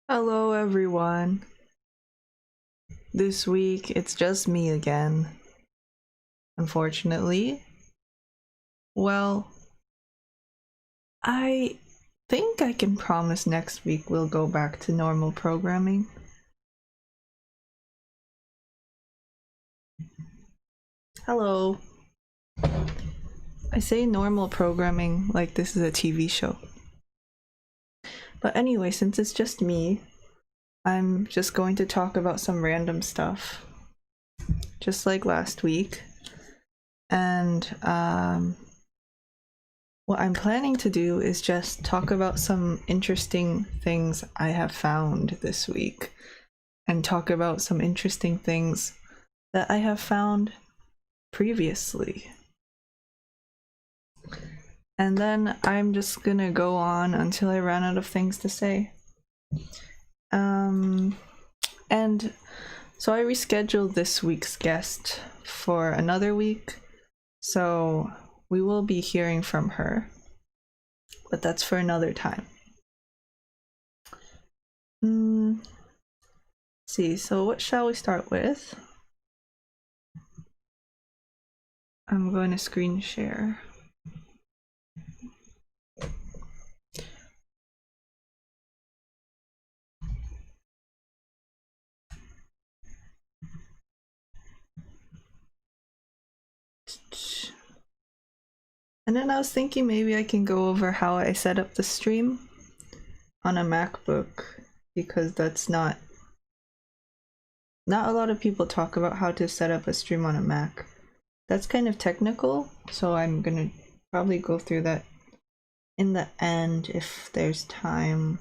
Hello, everyone. This week it's just me again. Unfortunately. Well, I think I can promise next week we'll go back to normal programming. Hello. I say normal programming like this is a TV show. But anyway, since it's just me, I'm just going to talk about some random stuff. Just like last week. And what I'm planning to do is just talk about some interesting things I have found this week, and talk about some interesting things that I have found previously. And then I'm just gonna go on until I run out of things to say. And so I rescheduled this week's guest for another week, so we will be hearing from her, but that's for another time. See, so what shall we start with? I'm going to screen share. And then I was thinking maybe I can go over how I set up the stream on a MacBook, because that's not a lot of people talk about how to set up a stream on a Mac. That's kind of technical, so I'm gonna probably go through that in the end if there's time.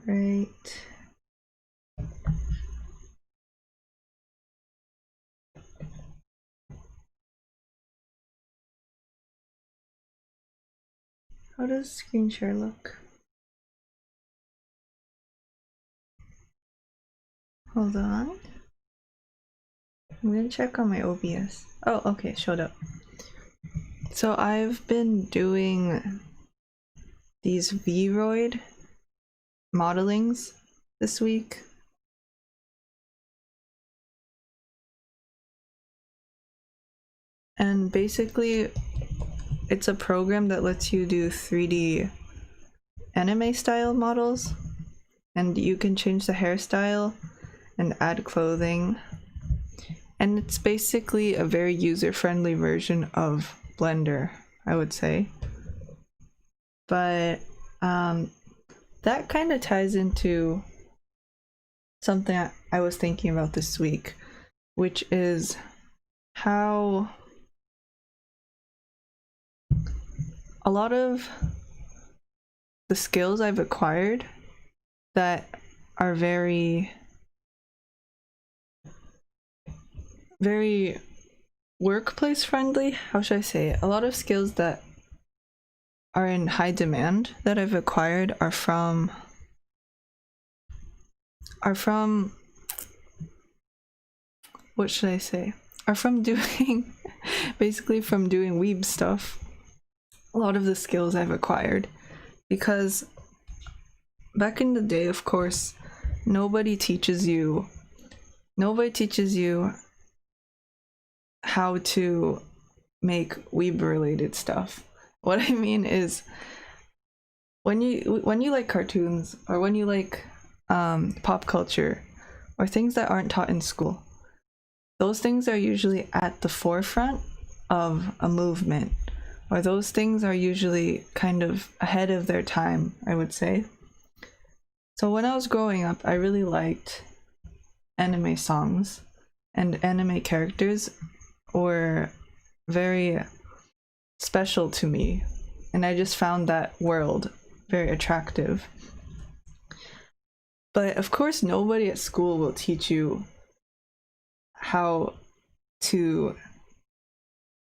Right. How does screen share look? Hold on. I'm gonna check on my OBS. Oh, okay, it showed up. So I've been doing these Vroid modelings this week. And basically, it's a program that lets you do 3D anime style models, and you can change the hairstyle and add clothing. And it's basically a very user-friendly version of Blender, I would say. But that kind of ties into something I was thinking about this week, which is how a lot of the skills I've acquired that are very workplace friendly, how should I say it? A lot of skills that are in high demand that I've acquired are from what should I say? Are from doing basically from doing weeb stuff. A lot of the skills I've acquired, because back in the day, of course, nobody teaches you how to make weeb related stuff. What I mean is, when you like cartoons, or when you like pop culture, or things that aren't taught in school, those things are usually at the forefront of a movement, or those things are usually kind of ahead of their time, I would say. So when I was growing up, I really liked anime songs, and anime characters were very special to me, and I just found that world very attractive. But of course, nobody at school will teach you how to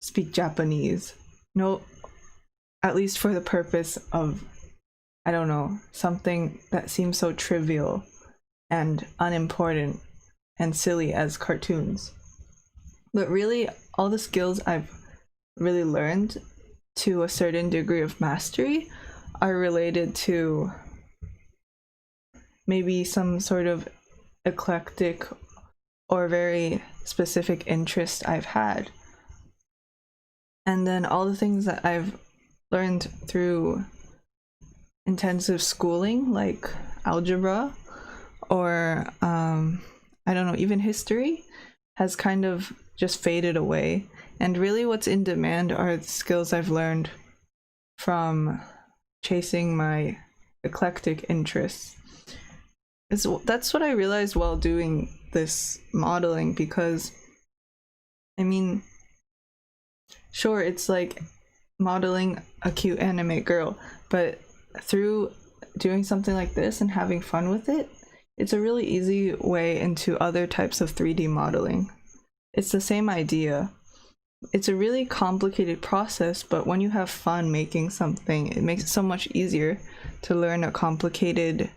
speak Japanese. No, at least for the purpose of, I don't know, something that seems so trivial and unimportant and silly as cartoons. But really, all the skills I've really learned to a certain degree of mastery are related to maybe some sort of eclectic or very specific interest I've had. And then all the things that I've learned through intensive schooling, like algebra or I don't know, even history, has kind of just faded away. And really what's in demand are the skills I've learned from chasing my eclectic interests. That's what I realized while doing this modeling, because I mean, sure, it's like modeling a cute anime girl, but through doing something like this and having fun with it, it's a really easy way into other types of 3D modeling. It's the same idea. It's a really complicated process, but when you have fun making something, it makes it so much easier to learn a complicated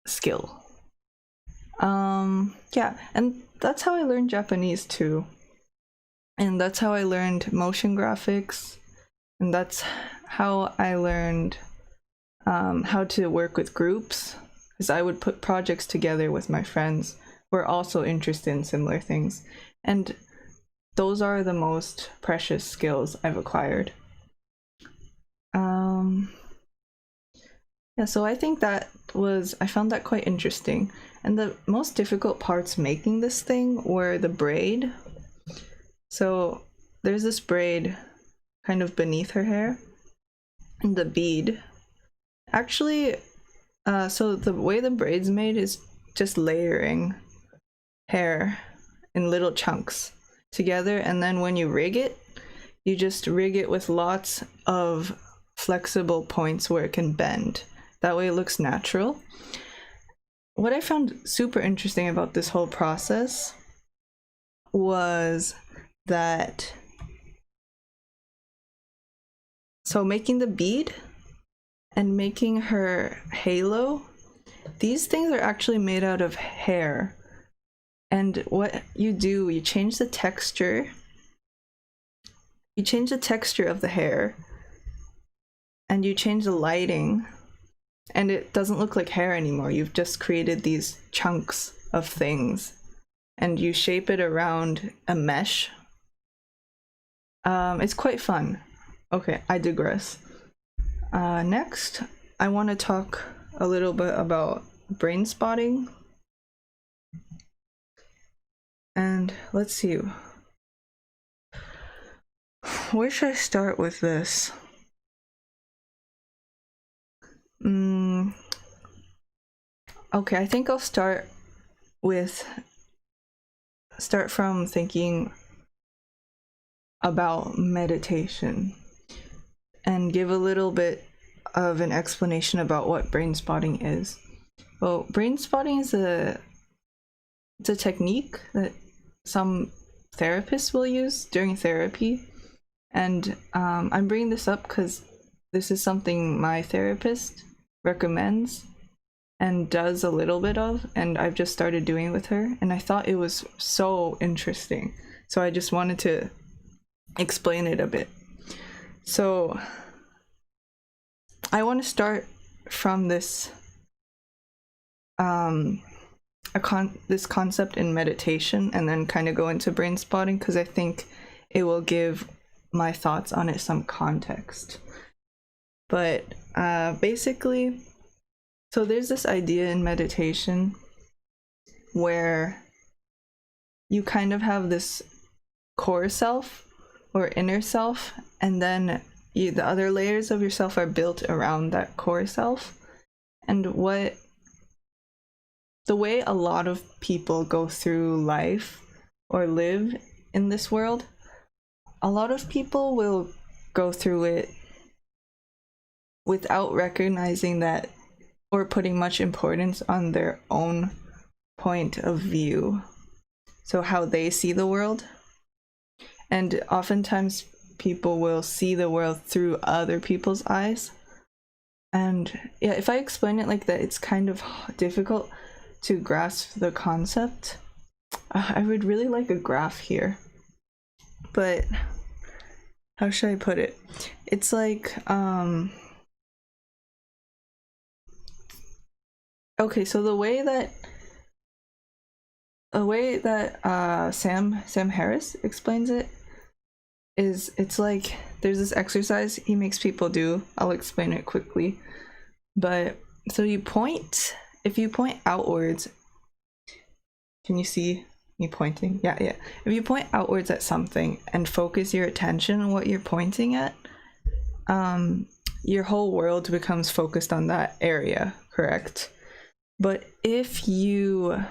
skill. Yeah, and that's how I learned Japanese too. And that's how I learned motion graphics, and that's how I learned how to work with groups, because I would put projects together with my friends who are also interested in similar things. And those are the most precious skills I've acquired. Yeah, so I think I found that quite interesting. And the most difficult parts making this thing were the braid. So there's this braid kind of beneath her hair, and the bead. Actually, so the way the braid's made is just layering hair in little chunks together, and then when you rig it, you just rig it with lots of flexible points where it can bend. That way it looks natural. What I found super interesting about this whole process was that, so making the bead and making her halo, these things are actually made out of hair. And what you do, you change the texture. You change the texture of the hair, and you change the lighting, and it doesn't look like hair anymore. You've just created these chunks of things, and you shape it around a mesh. It's quite fun. Okay, I digress. Next, I want to talk a little bit about brain spotting. And let's see. Where should I start with this? Okay, I think I'll start from thinking about meditation and give a little bit of an explanation about what brain spotting is. Well, brain spotting is it's a technique that some therapists will use during therapy, and I'm bringing this up because this is something my therapist recommends and does a little bit of, and I've just started doing with her, and I thought it was so interesting, so I just wanted to explain it a bit. So I want to start from this this concept in meditation, and then kind of go into brain spotting, because I think it will give my thoughts on it some context. But basically, so there's this idea in meditation where you kind of have this core self or inner self, and then the other layers of yourself are built around that core self. And the way a lot of people go through life or live in this world, a lot of people will go through it without recognizing that or putting much importance on their own point of view, so how they see the world. And oftentimes people will see the world through other people's eyes. And yeah, if I explain it like that, it's kind of difficult to grasp the concept. I would really like a graph here, but how should I put it? It's like okay, so the way that Sam Harris explains it is, it's like there's this exercise he makes people do. I'll explain it quickly. But so if you point outwards, can you see me pointing? Yeah. If you point outwards at something and focus your attention on what you're pointing at, your whole world becomes focused on that area, correct? But if you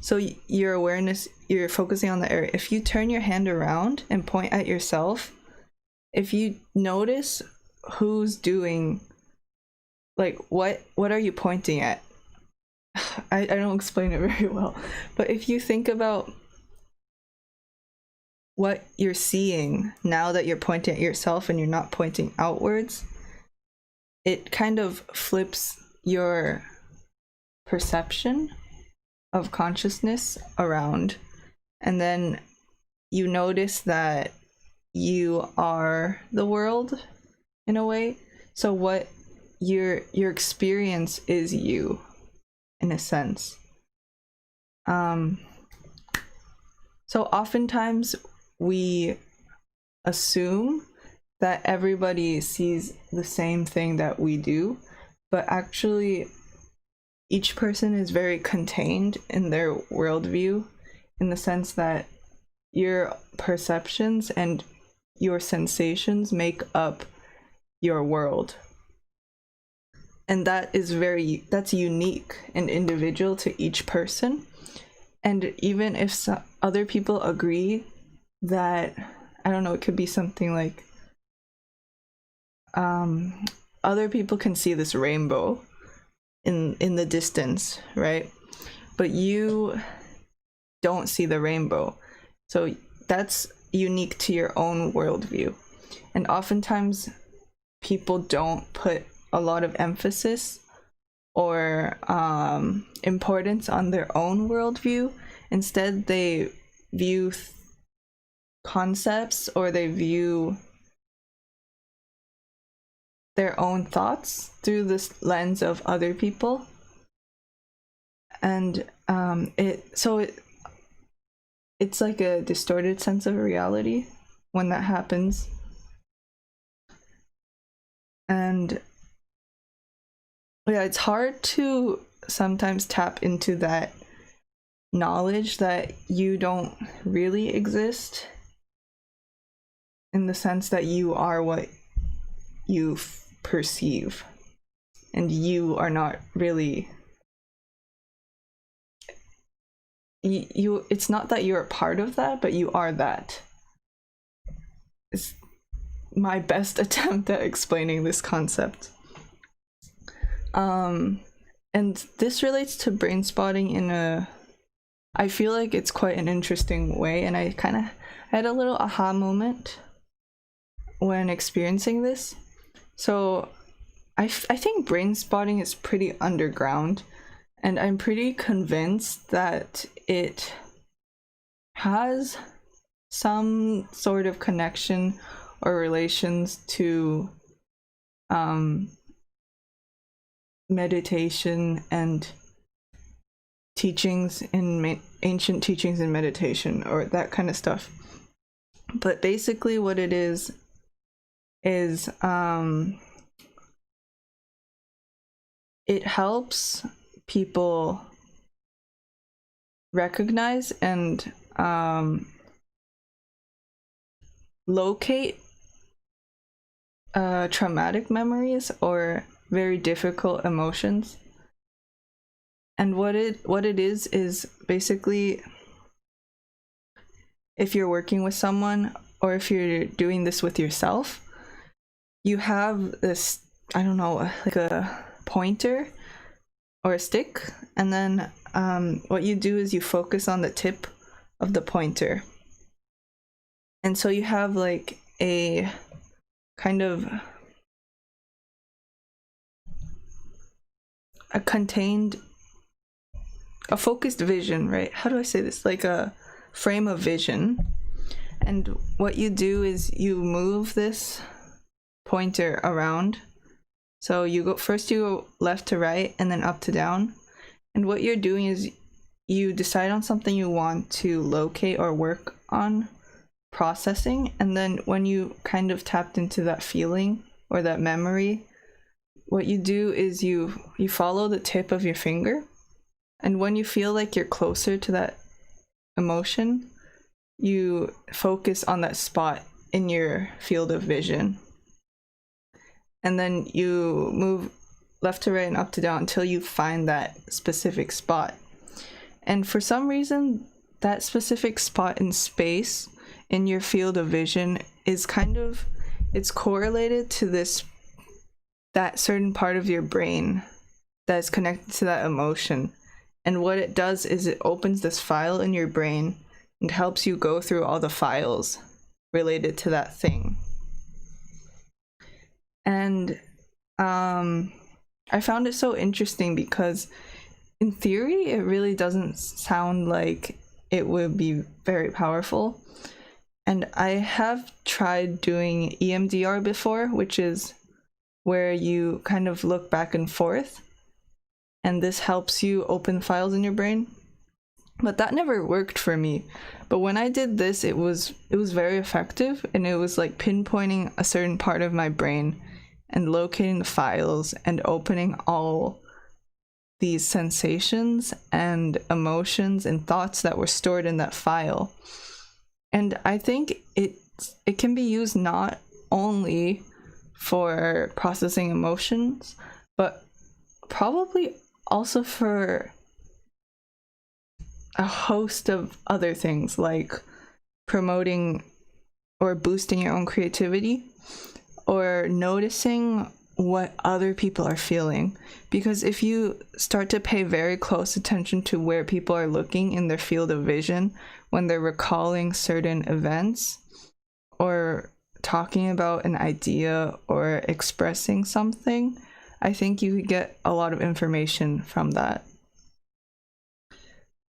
so your awareness, you're focusing on the area. If you turn your hand around and point at yourself, if you notice who's doing, like, what are you pointing at? I don't explain it very well, but if you think about what you're seeing now that you're pointing at yourself and you're not pointing outwards, it kind of flips your perception of consciousness around, and then you notice that you are the world in a way. So what your experience is you, in a sense. So oftentimes we assume that everybody sees the same thing that we do, but actually each person is very contained in their worldview, in the sense that your perceptions and your sensations make up your world. And that's unique and individual to each person. And even if other people agree that, I don't know, it could be something like other people can see this rainbow in the distance, right? But you don't see the rainbow. So that's unique to your own worldview. And oftentimes people don't put a lot of emphasis or importance on their own worldview. Instead, they view concepts, or they view their own thoughts through this lens of other people. And it's like a distorted sense of reality when that happens. And yeah, it's hard to sometimes tap into that knowledge that you don't really exist, in the sense that you are what you perceive, and you are not really you. It's not that you're a part of that, but you are that. It's my best attempt at explaining this concept. And this relates to brain spotting I feel like it's quite an interesting way, and I kind of had a little aha moment when experiencing this. So I think brain spotting is pretty underground, and I'm pretty convinced that it has some sort of connection or relations to meditation and teachings in ancient teachings in meditation, or that kind of stuff. But basically what it is it helps people recognize and locate traumatic memories or very difficult emotions. And what it is basically, if you're working with someone, or if you're doing this with yourself, you have this, I don't know, like a pointer or a stick, and then what you do is you focus on the tip of the pointer. And so you have like a kind of a focused vision, right? How do I say this? Like a frame of vision. And what you do is you move this pointer around. So you go left to right and then up to down. And what you're doing is you decide on something you want to locate or work on processing, and then when you kind of tapped into that feeling or that memory, what you do is you follow the tip of your finger, and when you feel like you're closer to that emotion, you focus on that spot in your field of vision, and then you move left to right and up to down until you find that specific spot. And for some reason, that specific spot in space in your field of vision is it's correlated to that certain part of your brain that's connected to that emotion. And what it does is it opens this file in your brain and helps you go through all the files related to that thing. And I found it so interesting because in theory, it really doesn't sound like it would be very powerful. And I have tried doing EMDR before, which is where you kind of look back and forth, and this helps you open files in your brain. But that never worked for me. But when I did this, it was very effective, and it was like pinpointing a certain part of my brain and locating the files and opening all these sensations and emotions and thoughts that were stored in that file. And I think it can be used not only for processing emotions, but probably also for a host of other things, like promoting or boosting your own creativity, or noticing what other people are feeling. Because if you start to pay very close attention to where people are looking in their field of vision when they're recalling certain events or talking about an idea or expressing something, I think you could get a lot of information from that.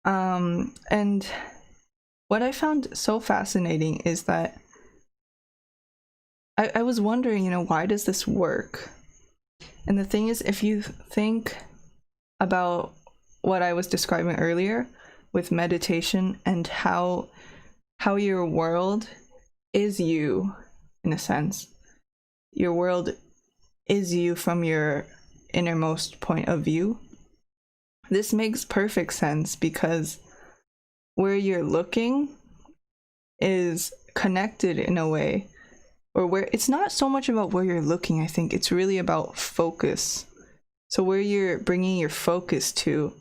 And what I found so fascinating is that I was wondering, why does this work? And the thing is, if you think about what I was describing earlier with meditation and how your world is you, in a sense. Your world is you from your innermost point of view. This makes perfect sense because where you're looking is connected in a way, or where it's not so much about where you're looking. I think it's really about focus. So where you're bringing your focus to,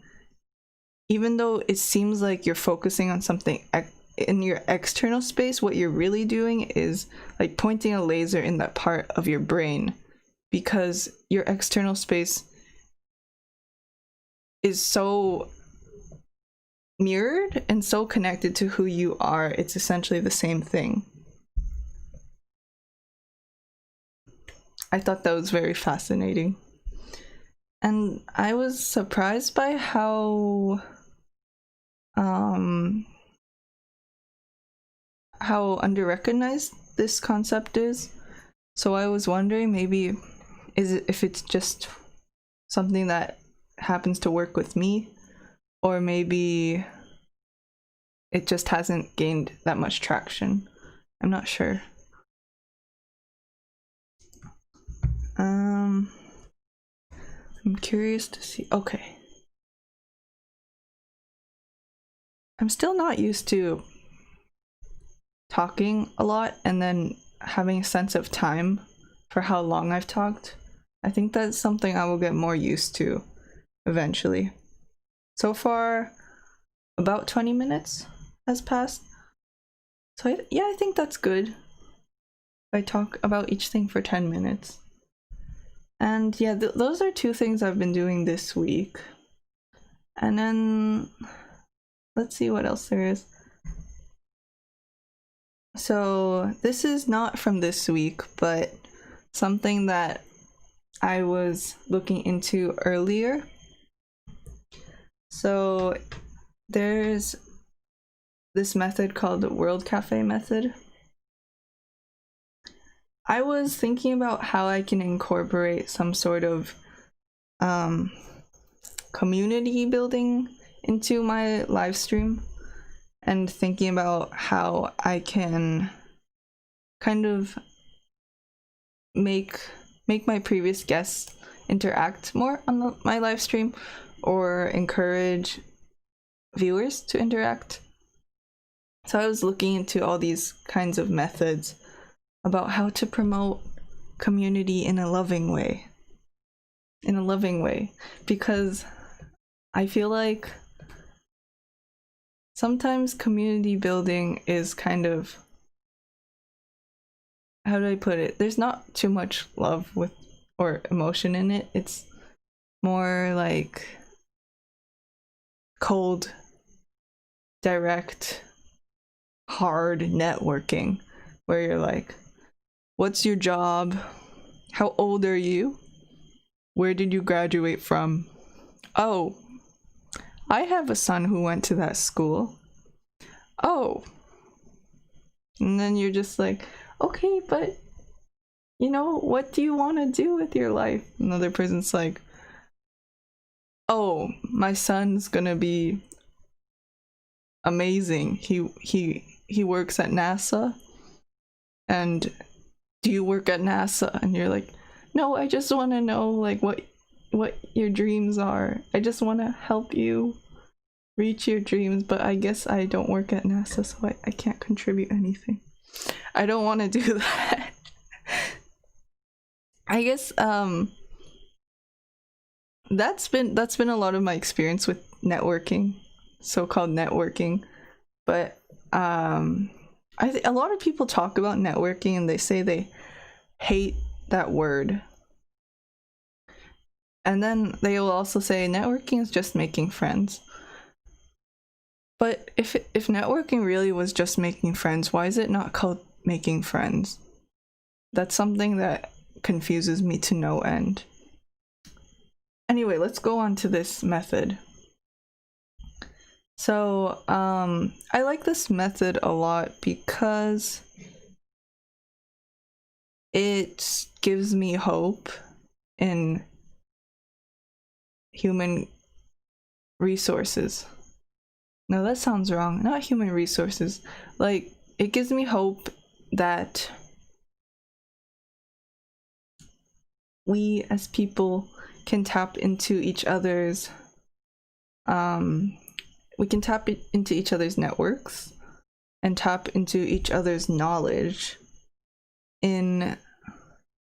even though it seems like you're focusing on something in your external space, what you're really doing is like pointing a laser in that part of your brain, because your external space is so mirrored and so connected to who you are. It's essentially the same thing. I thought that was very fascinating. And I was surprised by how under-recognized this concept is. So I was wondering, maybe if it's just something that happens to work with me, or maybe it just hasn't gained that much traction. I'm not sure. I'm curious to see. Okay. I'm still not used to talking a lot and then having a sense of time for how long I've talked. I think that's something I will get more used to eventually. So far, about 20 minutes has passed. So I think that's good. I talk about each thing for 10 minutes. And yeah, those are two things I've been doing this week. And then let's see what else there is. So this is not from this week, but something that I was looking into earlier. So there's this method called the World Cafe method. I was thinking about how I can incorporate some sort of community building into my live stream, and thinking about how I can kind of make my previous guests interact more on my live stream, or encourage viewers to interact. So I was looking into all these kinds of methods about how to promote community in a loving way. Because I feel like sometimes community building is kind of, how do I put it? There's not too much love with or emotion in it. It's more like cold, direct, hard networking, where you're like, what's your job? How old are you? Where did you graduate from? Oh, I have a son who went to that school. Oh. And then you're just like, okay, but what do you want to do with your life? Another person's like, oh, my son's gonna be amazing. He works at NASA. And do you work at NASA? And you're like, no, I just want to know like what your dreams are. I just want to help you reach your dreams, but I guess I don't work at NASA, so I can't contribute anything. I don't want to do that. I guess that's been a lot of my experience with networking, so-called networking. But a lot of people talk about networking and they say they hate that word. And then they will also say networking is just making friends. But if networking really was just making friends, why is it not called making friends? That's something that confuses me to no end. Anyway, let's go on to this method. So, I like this method a lot because it gives me hope in human resources. No, that sounds wrong. Not human resources. Like, it gives me hope that we as people can tap into each other's we can tap into each other's networks and tap into each other's knowledge in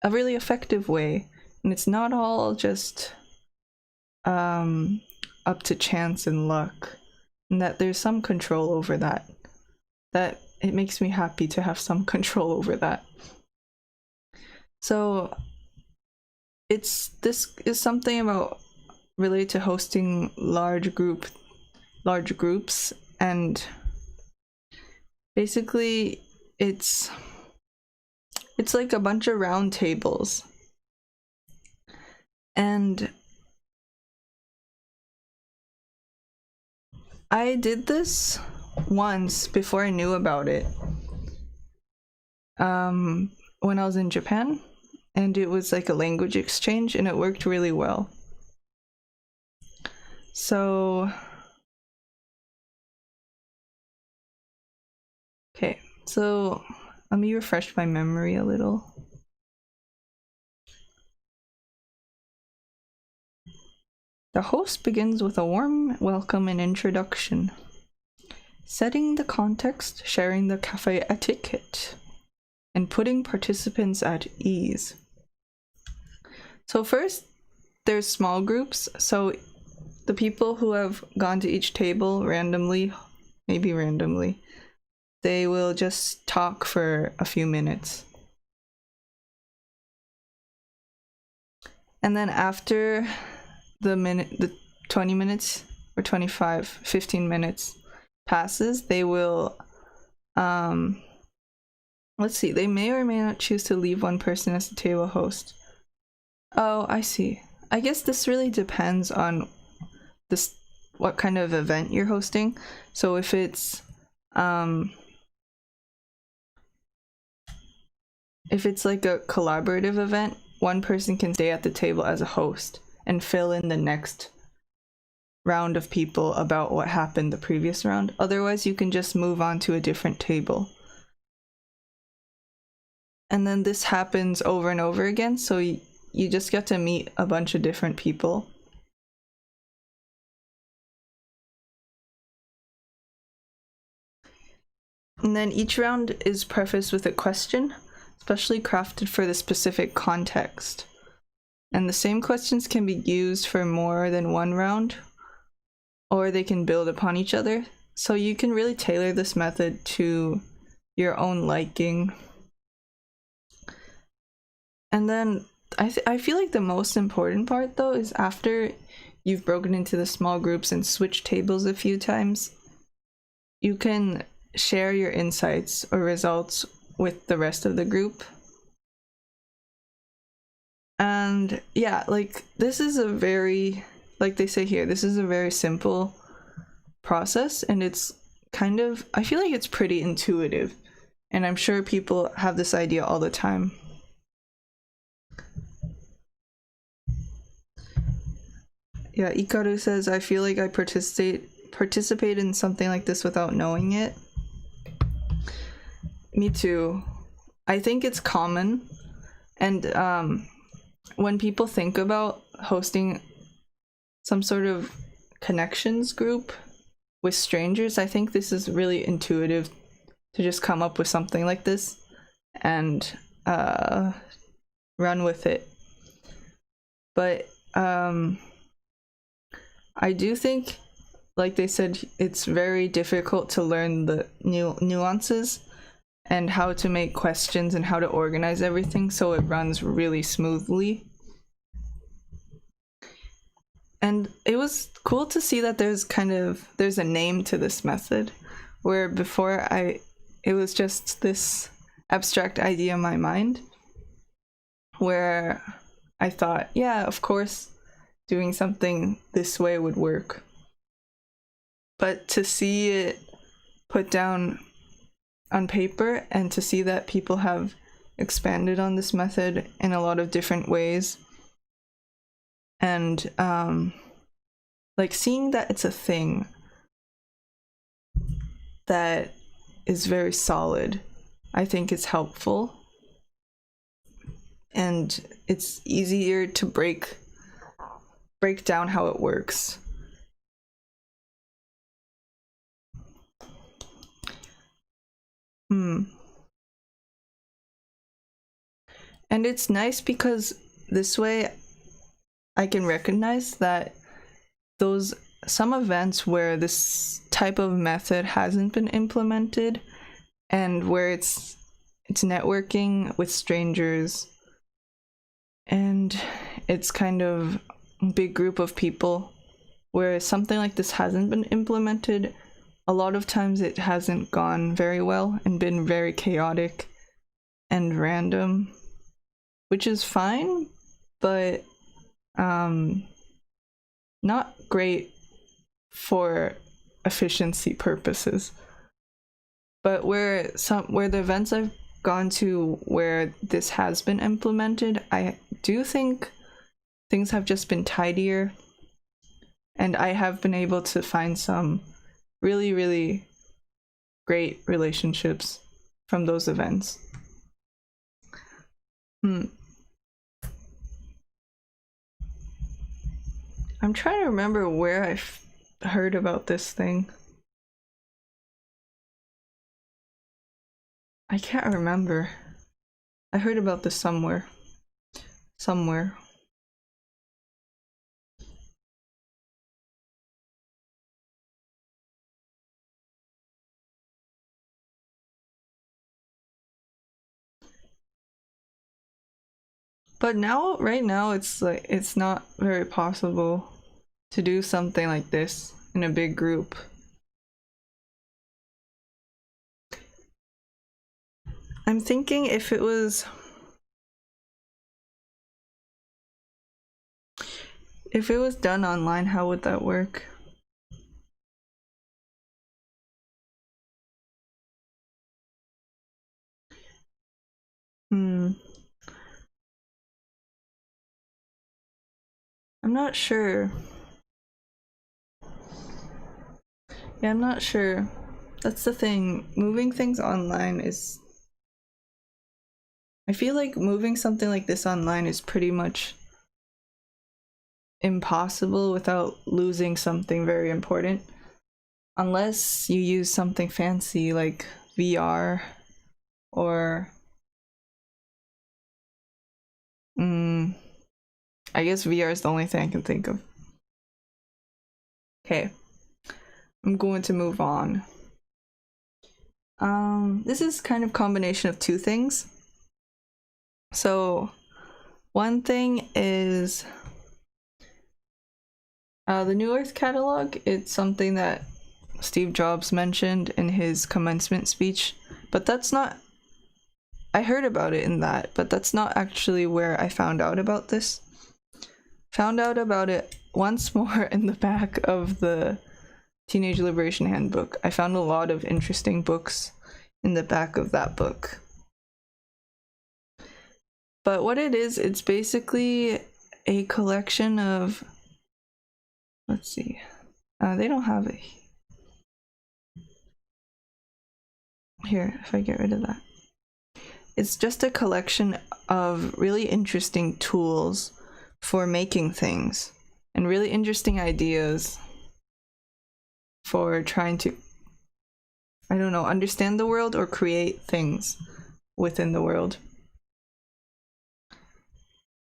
a really effective way. And it's not all just up to chance and luck, and that there's some control over that. That it makes me happy to have some control over that. So this is something about related to hosting large groups, and basically it's like a bunch of round tables. And I did this once before I knew about it, when I was in Japan, and it was like a language exchange, and it worked really well. So okay, so let me refresh my memory a little. The host begins with a warm welcome and introduction, setting the context, sharing the cafe etiquette, and putting participants at ease. So first, there's small groups. So the people who have gone to each table maybe randomly, they will just talk for a few minutes. And then after the 20 minutes or 15 minutes passes, they will let's see, they may or may not choose to leave one person as the table host. Oh, I see. I guess this really depends on what kind of event you're hosting. So if it's if it's like a collaborative event, one person can stay at the table as a host and fill in the next round of people about what happened the previous round. Otherwise, you can just move on to a different table. And then this happens over and over again, so you just get to meet a bunch of different people. And then each round is prefaced with a question, specially crafted for the specific context. And the same questions can be used for more than one round, or they can build upon each other. So you can really tailor this method to your own liking. And then I feel like the most important part though is after you've broken into the small groups and switched tables a few times, you can share your insights or results with the rest of the group. And yeah, like this is a very, like they say here, this is a very simple process, and it's kind of, I feel like it's pretty intuitive, and I'm sure people have this idea all the time. Yeah, Ikaru says, I feel like I participate in something like this without knowing it. Me too. I think it's common, and when people think about hosting some sort of connections group with strangers, I think this is really intuitive to just come up with something like this and run with it. But I do think, like they said, it's very difficult to learn the nuances and how to make questions and how to organize everything so it runs really smoothly. And it was cool to see that there's a name to this method, where before it was just this abstract idea in my mind, where I thought, yeah, of course, doing something this way would work. But to see it put down on paper and to see that people have expanded on this method in a lot of different ways, and like seeing that it's a thing that is very solid, I think it's helpful, and it's easier to break down how it works. And it's nice because this way I can recognize that some events where this type of method hasn't been implemented, and where it's networking with strangers and it's kind of a big group of people, where something like this hasn't been implemented, a lot of times it hasn't gone very well and been very chaotic and random, which is fine, but not great for efficiency purposes. But where the events I've gone to where this has been implemented, I do think things have just been tidier, and I have been able to find some really, really great relationships from those events. I'm trying to remember where I've heard about this thing. I can't remember. I heard about this somewhere. But right now, it's like it's not very possible to do something like this in a big group. I'm thinking if it was done online, how would that work? I'm not sure. Yeah, I'm not sure. That's the thing. Moving things online is... I feel like moving something like this online is pretty much impossible without losing something very important. Unless you use something fancy like VR or... I guess VR is the only thing I can think of. Okay. I'm going to move on. This is kind of combination of two things. So, one thing is the New Earth catalog. It's something that Steve Jobs mentioned in his commencement speech, but that's not... I heard about it in that, but that's not actually where I found out about this. Found out about it once more in the back of the Teenage Liberation Handbook. I found a lot of interesting books in the back of that book. But what it is, it's basically a collection of... Let's see. They don't have it. Here, if I get rid of that. It's just a collection of really interesting tools for making things and really interesting ideas for trying to, I don't know, understand the world or create things within the world.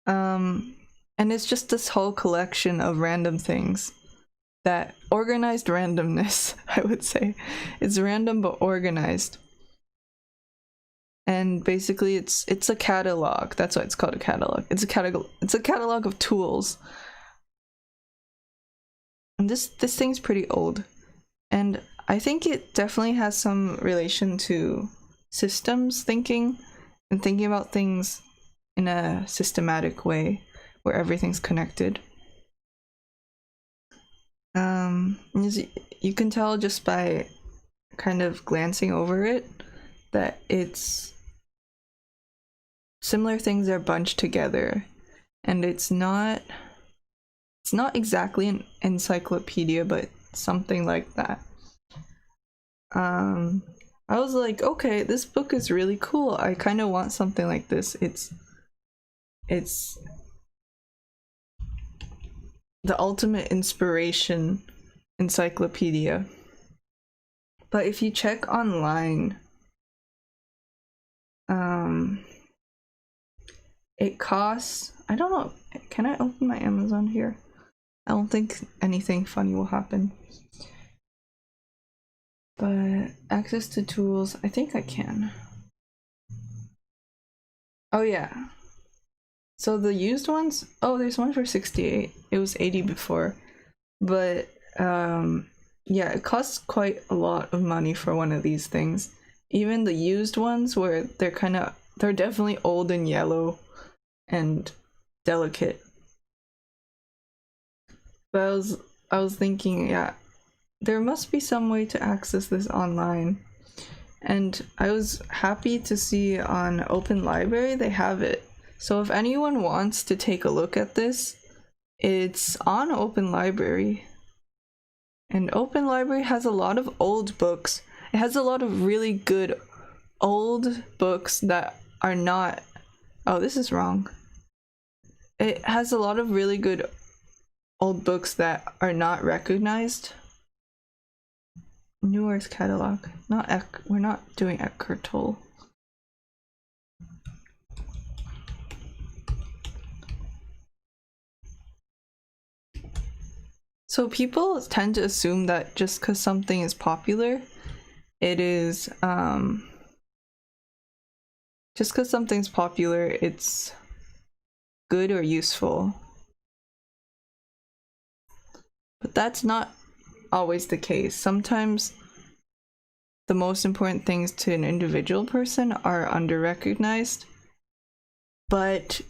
And it's just this whole collection of random things. That organized randomness, I would say. It's random but organized. And basically it's a catalog. That's why it's called a catalog. It's a catalog of tools. And this thing's pretty old. And I think it definitely has some relation to systems thinking and thinking about things in a systematic way where everything's connected. You can tell just by kind of glancing over it that it's similar things are bunched together, and it's not exactly an encyclopedia, but something like that. I was like, okay, this book is really cool. I kind of want something like this. It's the ultimate inspiration encyclopedia. But if you check online, it costs, I don't know, can I open my Amazon here? I don't think anything funny will happen. But access to tools, I think I can. Oh yeah. So the used ones, oh, there's one for 68. It was 80 before. But yeah, it costs quite a lot of money for one of these things. Even the used ones where they're definitely old and yellow and delicate. But I was thinking, yeah, there must be some way to access this online. And I was happy to see on Open Library they have it. So if anyone wants to take a look at this, it's on Open Library. And Open Library has a lot of old books. It has a lot of really good old books that are not... Oh, this is wrong. It has a lot of really good old books that are not recognized. New Earth catalog. We're not doing Eckhart Tolle. So people tend to assume that just because something is popular, it is just because something's popular, it's good or useful. But that's not always the case. Sometimes the most important things to an individual person are under-recognized, but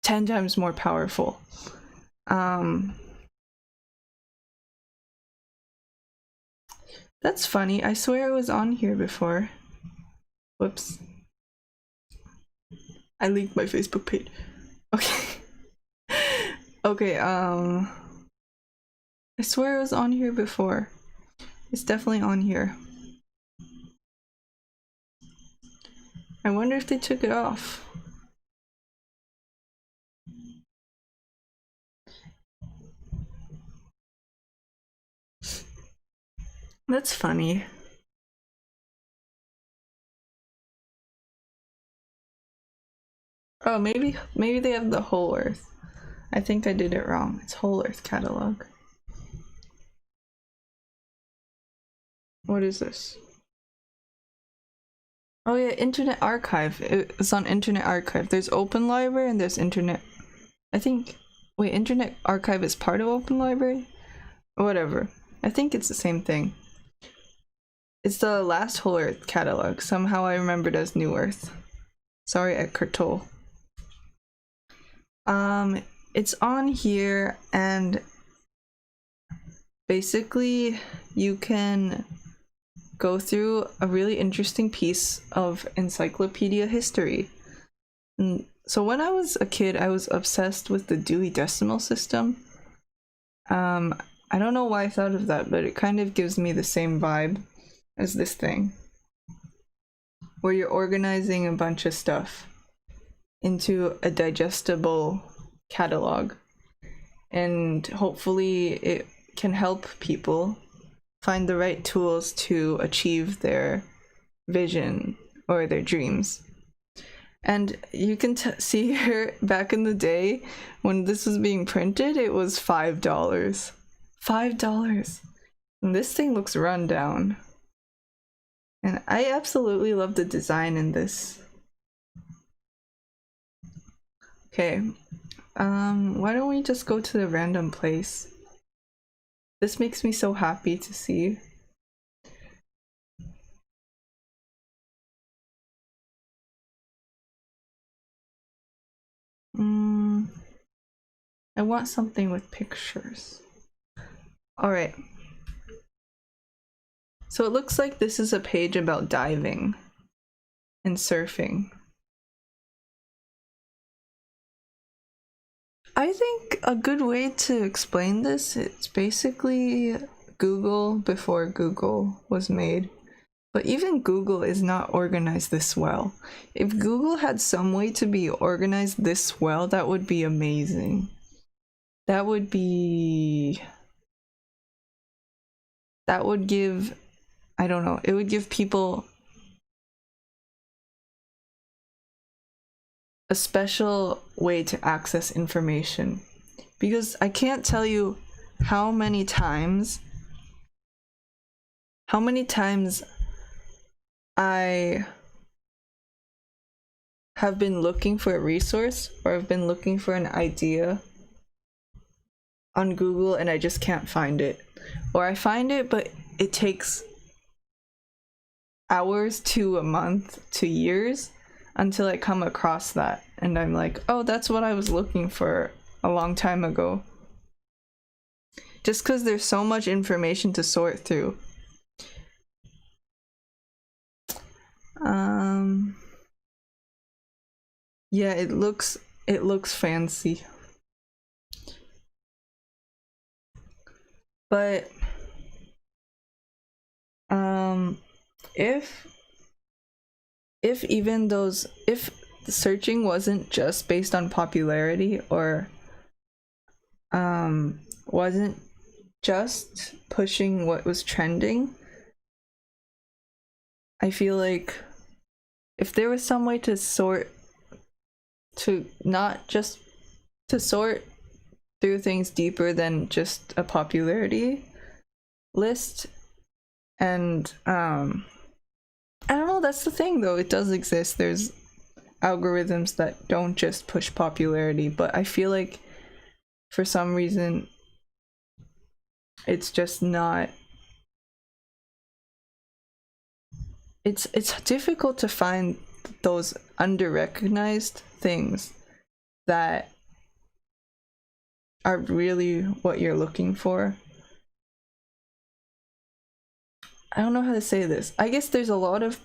10 times more powerful. That's funny. I swear I was on here before. Whoops. I leaked my Facebook page. Okay. Okay, I swear it was on here before. It's definitely on here. I wonder if they took it off. That's funny. Oh, maybe they have the Whole Earth. I think I did it wrong. It's Whole Earth catalog. What is this? Oh yeah, Internet Archive. It's on Internet Archive. There's Open Library and there's Internet. I think. Wait, Internet Archive is part of Open Library? Whatever. I think it's the same thing. It's the last Whole Earth catalog. Somehow I remembered as New Earth. Sorry, Eckhart Tolle. It's on here, and basically you can go through a really interesting piece of encyclopedia history. So when I was a kid, I was obsessed with the Dewey Decimal System. I don't know why I thought of that, but it kind of gives me the same vibe as this thing, where you're organizing a bunch of stuff into a digestible catalog, and hopefully it can help people find the right tools to achieve their vision or their dreams. And you can see here, back in the day when this was being printed, it was $5. $5. And this thing looks run down. And I absolutely love the design in this. Okay, why don't we just go to the random place? This makes me so happy to see. I want something with pictures. Alright. So it looks like this is a page about diving and surfing. I think a good way to explain this, it's basically Google before Google was made. But even Google is not organized this well. If Google had some way to be organized this well, that would be amazing. That would give, I don't know, it would give people a special way to access information. Because I can't tell you how many times I have been looking for a resource, or I've been looking for an idea on Google and I just can't find it. Or I find it, but it takes hours to a month to years until I come across that. And I'm like, oh, that's what I was looking for a long time ago. Just because there's so much information to sort through. Yeah, it looks fancy. But if searching wasn't just based on popularity, or wasn't just pushing what was trending, I feel like if there was some way to sort through things deeper than just a popularity list, and I don't know, that's the thing though, it does exist. There's algorithms that don't just push popularity, but I feel like for some reason it's just not, it's difficult to find those under-recognized things that are really what you're looking for. I don't know how to say this. I guess there's a lot of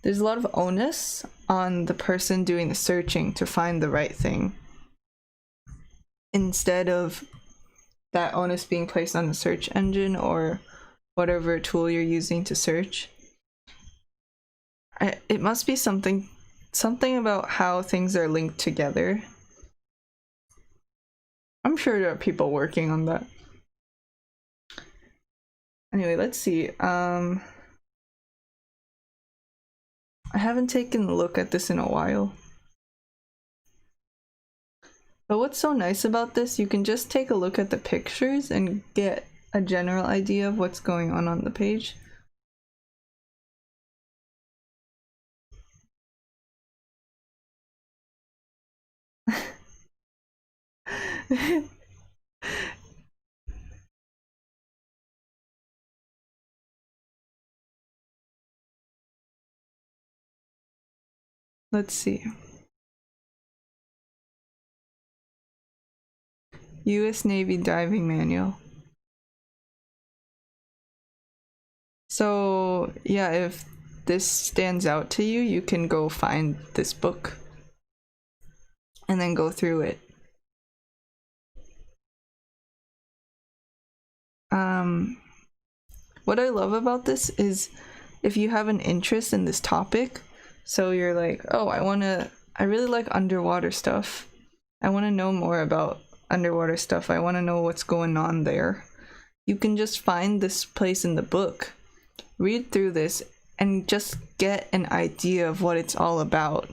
there's a lot of onus on the person doing the searching to find the right thing, instead of that onus being placed on the search engine or whatever tool you're using to search. It must be something about how things are linked together. I'm sure there are people working on that. Anyway, let's see. I haven't taken a look at this in a while. But what's so nice about this, you can just take a look at the pictures and get a general idea of what's going on the page. Let's see. US Navy Diving Manual. So yeah, if this stands out to you, you can go find this book and then go through it. What I love about this is if you have an interest in this topic, so you're like, oh, I really like underwater stuff. I want to know more about underwater stuff. I want to know what's going on there. You can just find this place in the book, read through this, and just get an idea of what it's all about.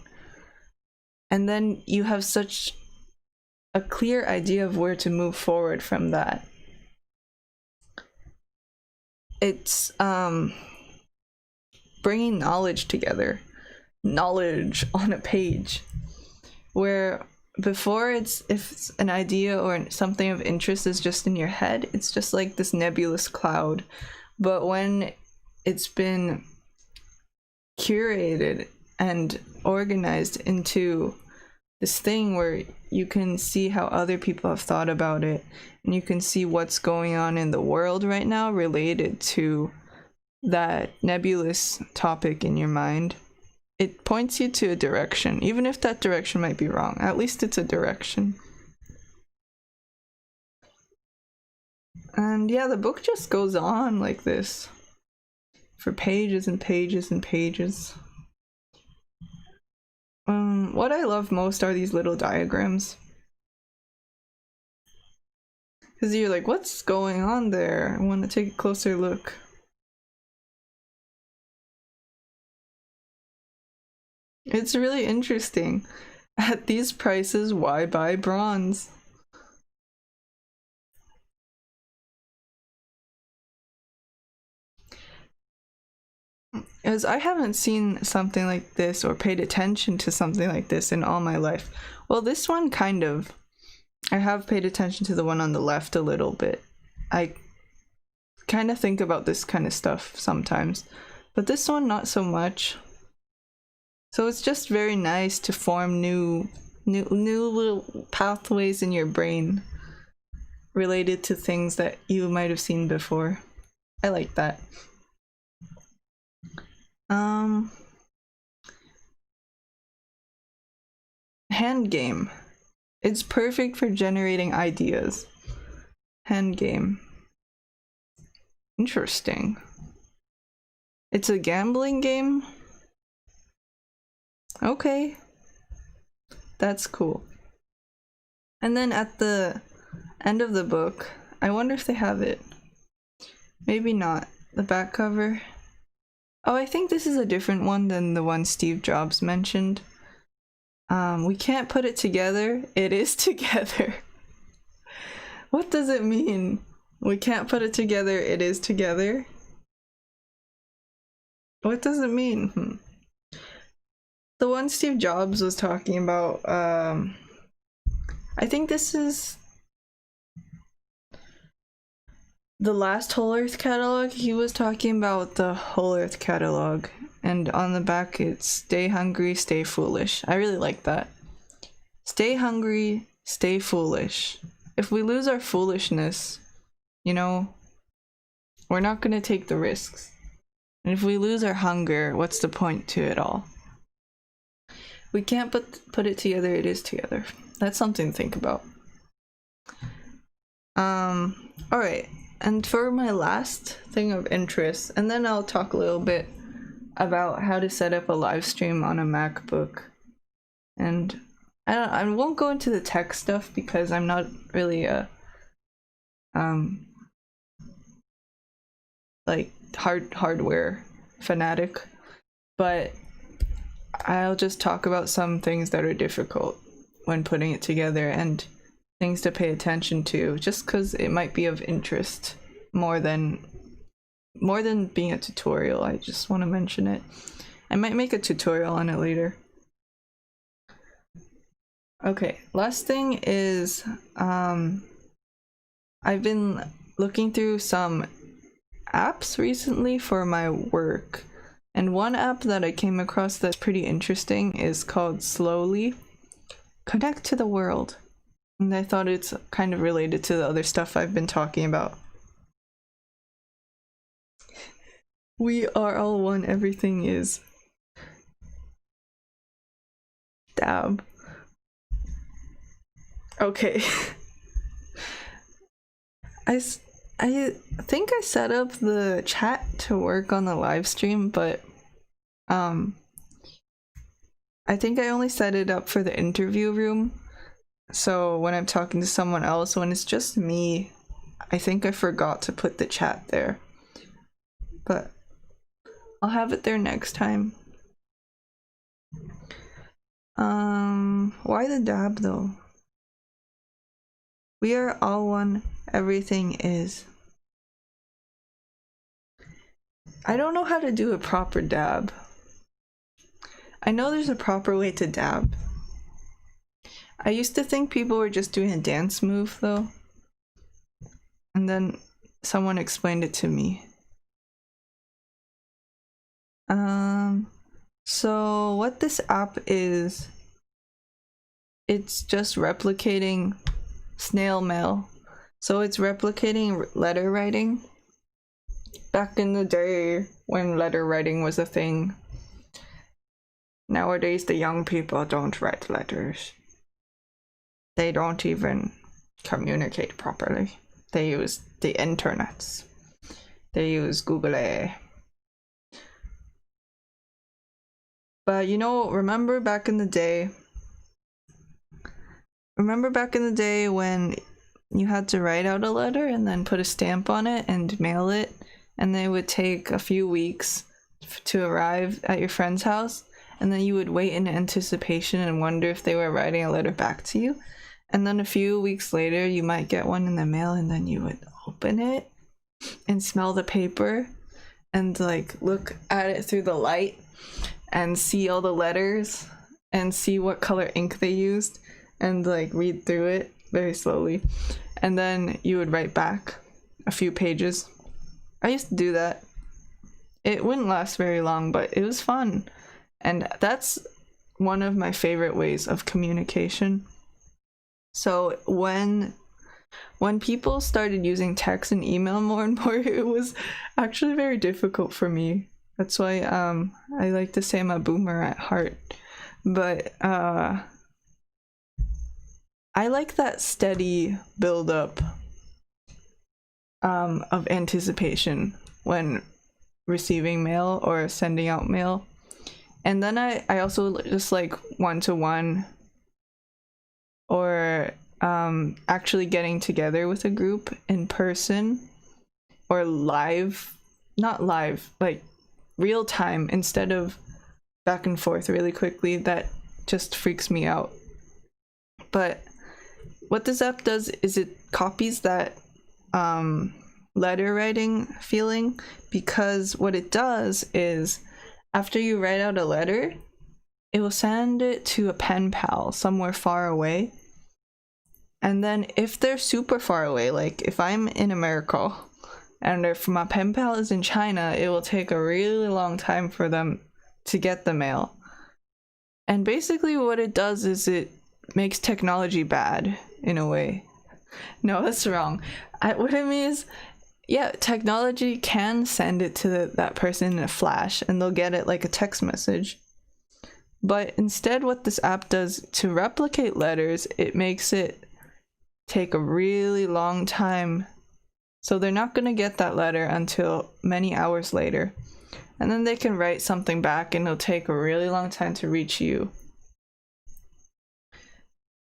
And then you have such a clear idea of where to move forward from that. It's bringing knowledge together, knowledge on a page, where before if it's an idea or something of interest is just in your head, it's just like this nebulous cloud. But when it's been curated and organized into this thing where you can see how other people have thought about it, and you can see what's going on in the world right now related to that nebulous topic in your mind, it points you to a direction, even if that direction might be wrong. At least it's a direction. And yeah, the book just goes on like this for pages and pages and pages. What I love most are these little diagrams. Because you're like, what's going on there? I want to take a closer look. It's really interesting. At these prices, why buy bronze? As I haven't seen something like this or paid attention to something like this in all my life. Well, this one kind of. I have paid attention to the one on the left a little bit. I kind of think about this kind of stuff sometimes, but this one not so much. So it's just very nice to form new little pathways in your brain related to things that you might have seen before. I like that. Hand game. It's perfect for generating ideas. Hand game. Interesting. It's a gambling game? Okay. That's cool. And then at the end of the book, I wonder if they have it. Maybe not. The back cover. Oh, I think this is a different one than the one Steve Jobs mentioned. We can't put it together. It is together. What does it mean? We can't put it together. It is together. What does it mean? The one Steve Jobs was talking about, I think this is the last Whole Earth catalog. He was talking about the Whole Earth catalog, and on the back it's stay hungry, stay foolish. I really like that. Stay hungry, stay foolish. If we lose our foolishness, you know, we're not gonna take the risks. And if we lose our hunger, what's the point to it all? We can't put it together, it is together. That's something to think about. Alright, and for my last thing of interest, and then I'll talk a little bit about how to set up a live stream on a MacBook. And I won't go into the tech stuff because I'm not really a like hardware fanatic, but I'll just talk about some things that are difficult when putting it together and things to pay attention to, just because it might be of interest more than being a tutorial. I just want to mention it. I might make a tutorial on it later. Okay, last thing is I've been looking through some apps recently for my work, and one app that I came across that's pretty interesting is called Slowly. Connect to the world. And I thought it's kind of related to the other stuff I've been talking about. We are all one, everything is. Dab. Okay. I think I set up the chat to work on the live stream, but I think I only set it up for the interview room. So when I'm talking to someone else, when it's just me, I think I forgot to put the chat there. But I'll have it there next time. Why the dab though? We are all one, everything is. I don't know how to do a proper dab. I know there's a proper way to dab. I used to think people were just doing a dance move though. And then someone explained it to me. So what this app is, it's just replicating snail mail. So it's replicating letter writing. Back in the day when letter writing was a thing. Nowadays the young people don't write letters. They don't even communicate properly. They use the internets. They use Google. But you know, remember back in the day when you had to write out a letter and then put a stamp on it and mail it, and they would take a few weeks to arrive at your friend's house, and then you would wait in anticipation and wonder if they were writing a letter back to you. And then a few weeks later you might get one in the mail, and then you would open it and smell the paper and like look at it through the light and see all the letters and see what color ink they used and like read through it very slowly, and then you would write back a few pages. I used to do that. It wouldn't last very long, but it was fun, and that's one of my favorite ways of communication. So when people started using text and email more and more, it was actually very difficult for me. That's why I like to say I'm a boomer at heart. But I like that steady build-up of anticipation when receiving mail or sending out mail. And then I also just like one-to-one or actually getting together with a group in person or live, not live, like real time instead of back and forth really quickly. That just freaks me out. But what this app does is it copies that letter writing feeling, because what it does is after you write out a letter, it will send it to a pen pal somewhere far away. And then if they're super far away, like if I'm in America and if my pen pal is in China, it will take a really long time for them to get the mail. And basically what it does is it makes technology bad in a way. No, that's wrong. What I mean is yeah, technology can send it to that person in a flash and they'll get it like a text message. But instead, what this app does to replicate letters, it makes it take a really long time. So they're not going to get that letter until many hours later. And then they can write something back and it'll take a really long time to reach you.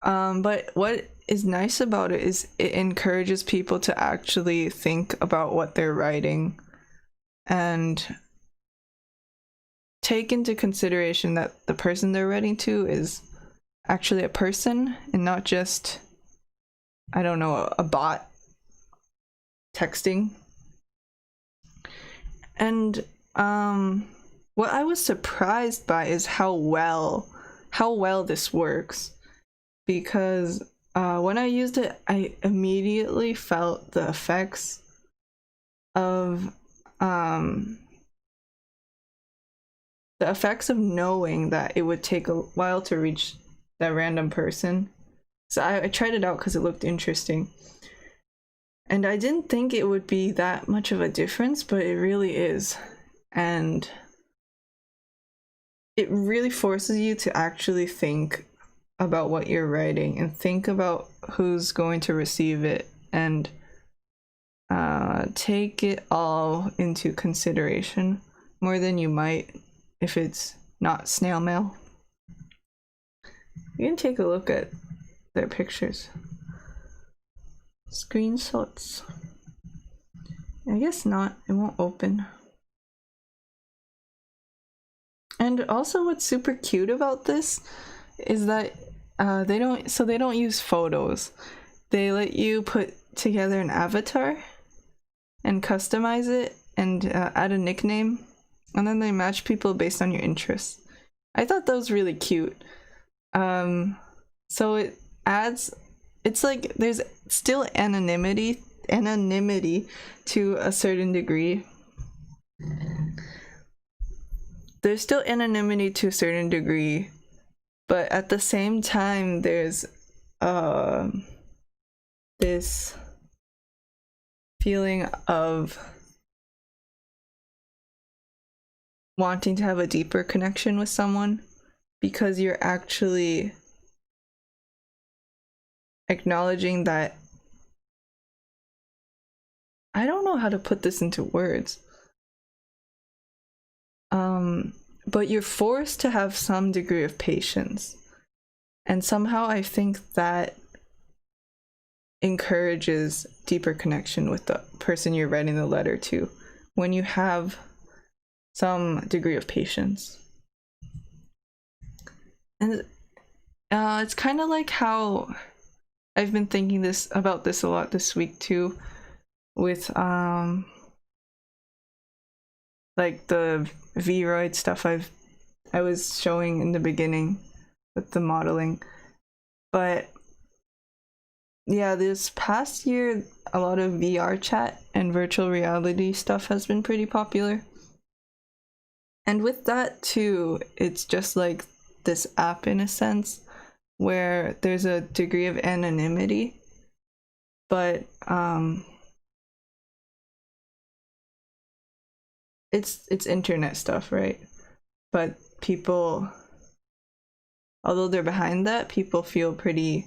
But what is nice about it is it encourages people to actually think about what they're writing and take into consideration that the person they're writing to is actually a person and not just, I don't know, a bot texting. And what I was surprised by is how well this works, because when I used it, I immediately felt the effects of knowing that it would take a while to reach that random person. So I tried it out because it looked interesting. And I didn't think it would be that much of a difference, but it really is. And it really forces you to actually think about what you're writing and think about who's going to receive it and take it all into consideration more than you might if it's not snail mail. You can take a look at their pictures. Screenshots. I guess not, it won't open. And also what's super cute about this is that they don't use photos. They let you put together an avatar and customize it and add a nickname, and then they match people based on your interests. I thought that was really cute. So it adds, it's like there's still anonymity to a certain degree. There's still anonymity to a certain degree, but at the same time there's this feeling of wanting to have a deeper connection with someone because you're actually acknowledging that, I don't know how to put this into words, but you're forced to have some degree of patience, and somehow I think that encourages deeper connection with the person you're writing the letter to when you have some degree of patience. And it's kind of like how I've been thinking about this a lot this week too, with like the Vroid stuff I was showing in the beginning with the modeling. But yeah, this past year a lot of VR chat and virtual reality stuff has been pretty popular. And with that too, it's just like this app in a sense where there's a degree of anonymity, but it's internet stuff, right? But people, although they're behind that, people feel pretty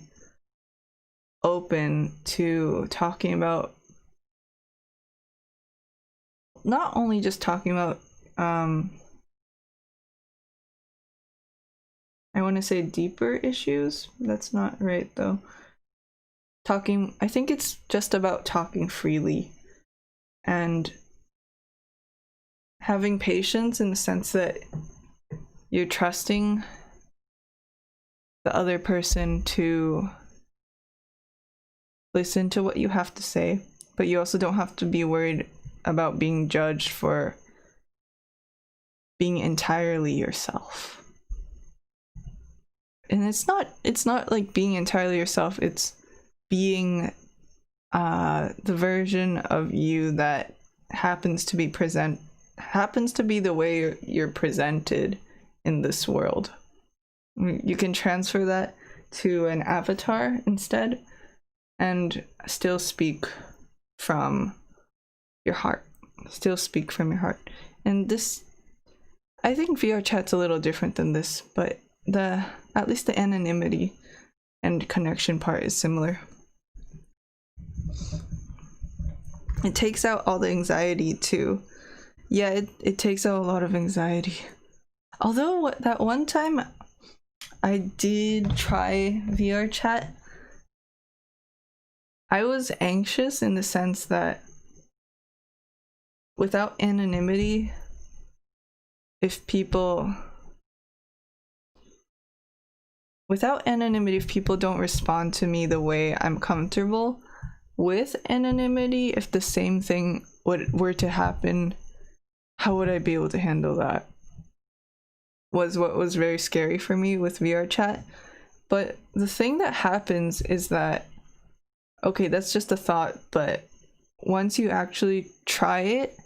open to talking about, not only just talking about I want to say deeper issues. That's not right though. I think it's just about talking freely and having patience in the sense that you're trusting the other person to listen to what you have to say, but you also don't have to be worried about being judged for being entirely yourself. And it's not like being entirely yourself, it's being the version of you that happens to be the way you're presented in this world. You can transfer that to an avatar instead and still speak from your heart. Still speak from your heart. And this, I think VR chat's a little different than this, but at least the anonymity and connection part is similar. It takes out all the anxiety too. Yeah, it takes out a lot of anxiety. Although that one time I did try VR chat, I was anxious in the sense that without anonymity, if people don't respond to me the way I'm comfortable with anonymity, if the same thing were to happen, how would I be able to handle that? Was what was very scary for me with VR chat. But the thing that happens is that, okay, that's just a thought, but once you actually try it,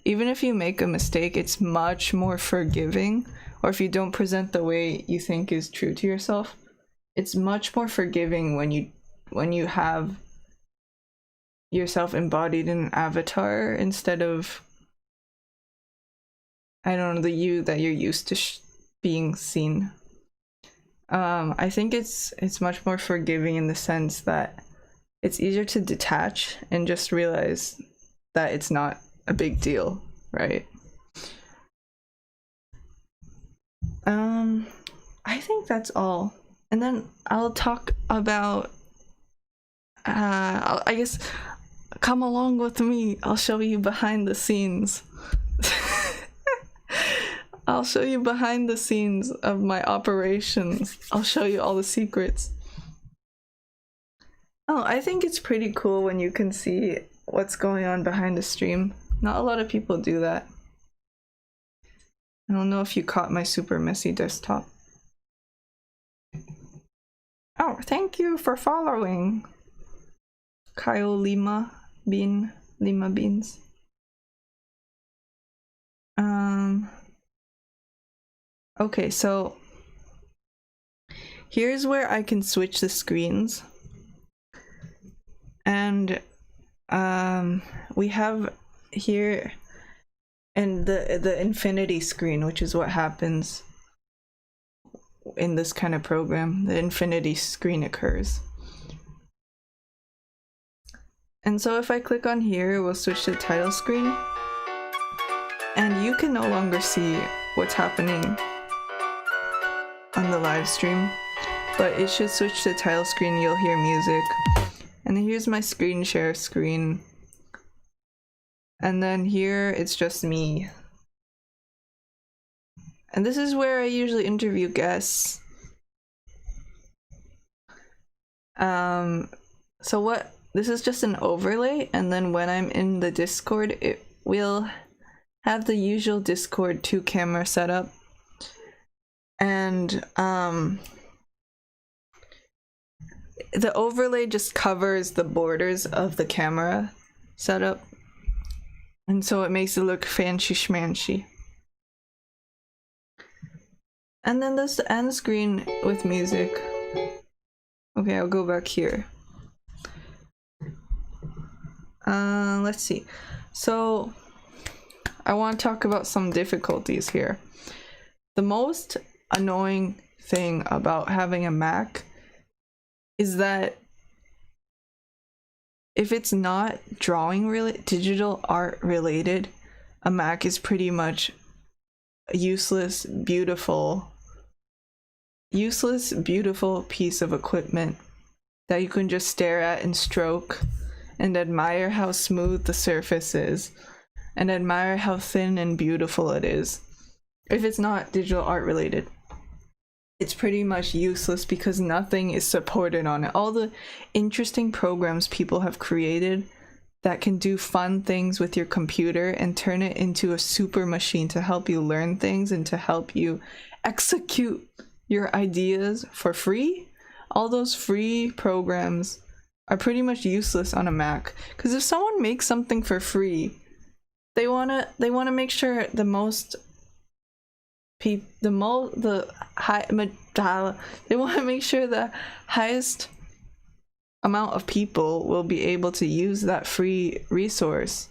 even if you make a mistake, it's much more forgiving. Or if you don't present the way you think is true to yourself, it's much more forgiving when you have yourself embodied in an avatar instead of, I don't know, the you that you're used to being seen. I think it's much more forgiving in the sense that it's easier to detach and just realize that it's not a big deal, right? I think that's all. And then I'll talk about, I guess, come along with me. I'll show you behind the scenes. I'll show you behind the scenes of my operations. I'll show you all the secrets. Oh, I think it's pretty cool when you can see what's going on behind the stream. Not a lot of people do that. I don't know if you caught my super messy desktop. Oh, thank you for following. Kyle Lima Beans. Okay, so here's where I can switch the screens. And we have here and the infinity screen, which is what happens in this kind of program. The infinity screen occurs. And so if I click on here, we'll switch to the title screen. And you can no longer see what's happening on the live stream, but it should switch to the title screen. You'll hear music. And then here's my screen share screen. And then here it's just me. And this is where I usually interview guests. This is just an overlay, and then when I'm in the Discord, it will have the usual Discord 2-camera setup. And the overlay just covers the borders of the camera setup. And so it makes it look fancy schmancy. And then there's the end screen with music. Okay, I'll go back here. Let's see. So I want to talk about some difficulties here. The most annoying thing about having a Mac is that if it's not digital art related, a Mac is pretty much a useless, beautiful piece of equipment that you can just stare at and stroke and admire how smooth the surface is and admire how thin and beautiful it is. If it's not digital art related, it's pretty much useless because nothing is supported on it. All the interesting programs people have created that can do fun things with your computer and turn it into a super machine to help you learn things and to help you execute your ideas for free, all those free programs are pretty much useless on a Mac. Because if someone makes something for free, they wanna make sure they want to make sure the highest amount of people will be able to use that free resource.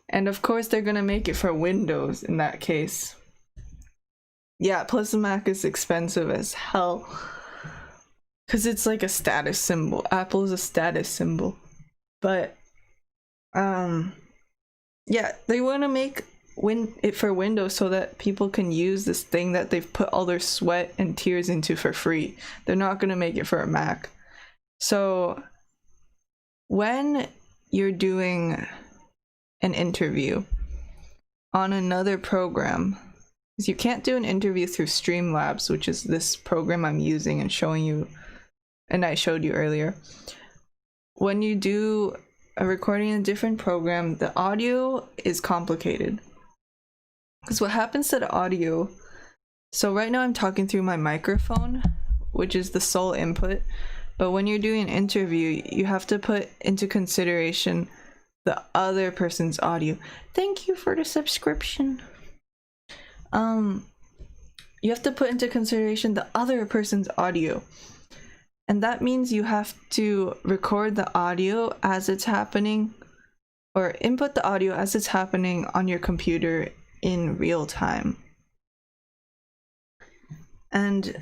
And of course they're gonna make it for Windows in that case. Yeah, plus the Mac is expensive as hell. Because it's like a status symbol. Apple is a status symbol. But, yeah, they want to make it for Windows so that people can use this thing that they've put all their sweat and tears into for free. They're not going to make it for a Mac. So, when you're doing an interview on another program, because you can't do an interview through Streamlabs, which is this program I'm using and showing you, and I showed you earlier. When you do a recording in a different program, the audio is complicated. Because what happens to the audio, so right now I'm talking through my microphone, which is the sole input, but when you're doing an interview, you have to put into consideration the other person's audio. Thank you for the subscription. You have to put into consideration the other person's audio. And that means you have to record the audio as it's happening, or input the audio as it's happening on your computer in real time. And